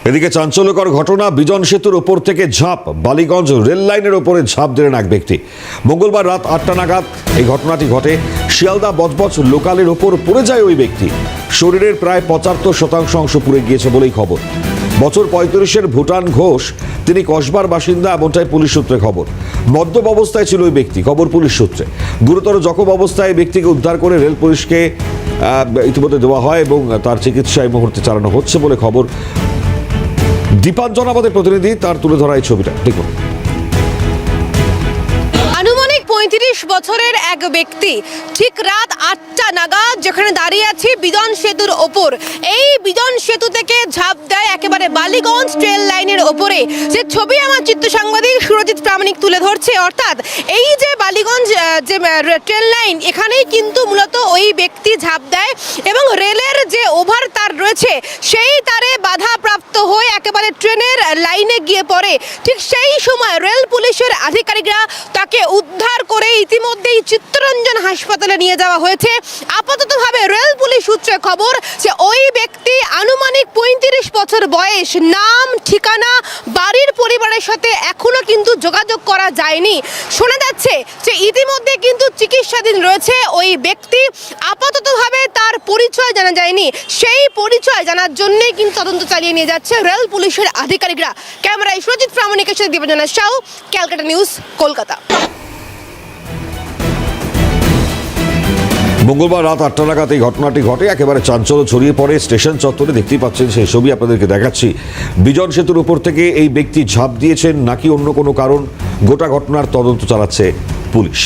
এদিকে চাঞ্চল্যকর ঘটনা, বিজন সেতুর ওপর থেকে ঝাঁপ, বালিগঞ্জ রেল লাইনের ওপরে ঝাঁপ দিলেন এক ব্যক্তি। মঙ্গলবার রাত 8টা নাগাদ এই ঘটনাটি ঘটে। শিয়ালদা বজবজ লোকালের ওপর পড়ে যায় ওই ব্যক্তি। শরীরের প্রায় 75% অংশ পুড়ে গিয়েছে বলেই খবর। বছর 35-এর ভুটান ঘোষ, তিনি কসবার বাসিন্দা, এমনটাই পুলিশ সূত্রে খবর। মদ্যপ অবস্থায় ছিল ওই ব্যক্তি, খবর পুলিশ সূত্রে। গুরুতর জখম অবস্থায় ব্যক্তিকে উদ্ধার করে রেল পুলিশকে ইতিমধ্যে দেওয়া হয় এবং তার চিকিৎসা এই মুহূর্তে চালানো হচ্ছে বলে খবর। দীপাঞ্জন আমাদের প্রতিনিধি, তার তুলে ধরা এই ছবিটা দেখুন। আনুমানিক 35 বছরের এক ব্যক্তি ঠিক রাত 8টা নাগাদ যেখানে দাঁড়িয়ে আছি বিজন সেতুর ওপর, এই বিজন সেতু থেকে ঝাঁপ দেয় একেবারে বালিগঞ্জ ট্রেন লাইনের ওপরে। যে ছবি আমার চিত্র সাংবাদিক সুরজিৎ প্রামাণিক তুলে ধরছে, অর্থাৎ এই যে বালিগঞ্জ যে ট্রেন লাইন, এখানেই কিন্তু মূলত ওই ব্যক্তি ঝাঁপ দেয় এবং রেলের যে ওভার তার রয়েছে সেই তারে বাধাপ্রাপ্ত হয়ে একেবারে ট্রেনের লাইনে গিয়ে পড়ে। ঠিক সেই সময় রেল পুলিশের আধিকারিকরা তাকে উদ্ধার করে ইতিমধ্যেই চিত্তরঞ্জন হাসপাতালে নিয়ে যাওয়া হয়েছে। আপাততভাবে রেল পুলিশ সূত্রে খবর যে ওই ব্যক্তি আনুমানিক 35 বছর বয়স, নাম ঠিকানা বাড়ির পরিবারের সাথে এখনো কিন্তু যোগাযোগ করা যায়নি। শোনা যাচ্ছে যে ইতিমধ্যে কিন্তু চিকিৎসাধীন রয়েছে ওই ব্যক্তি। আপাততভাবে তার পরিচয় জানা যায়নি, সেই পরিচয় জানার জন্যই কিন্তু তদন্ত চালিয়ে নিয়ে যাচ্ছে রেল পুলিশের আধিকারিকরা। ক্যামেরায় সুরজিৎ প্রামাণিকের সাথে দীপাঞ্জনা সাউ, ক্যালকাটা নিউজ, কলকাতা। মঙ্গলবার রাত 8টা নাগাদ এই ঘটনাটি ঘটে। একেবারে চাঞ্চল্য ছড়িয়ে পড়ে স্টেশন চত্বরে। দেখতেই পাচ্ছেন, সেই ছবি আপনাদেরকে দেখাচ্ছি। বিজন সেতুর উপর থেকে এই ব্যক্তি ঝাঁপ দিয়েছেন নাকি অন্য কোনো কারণ, গোটা ঘটনার তদন্ত চালাচ্ছে পুলিশ।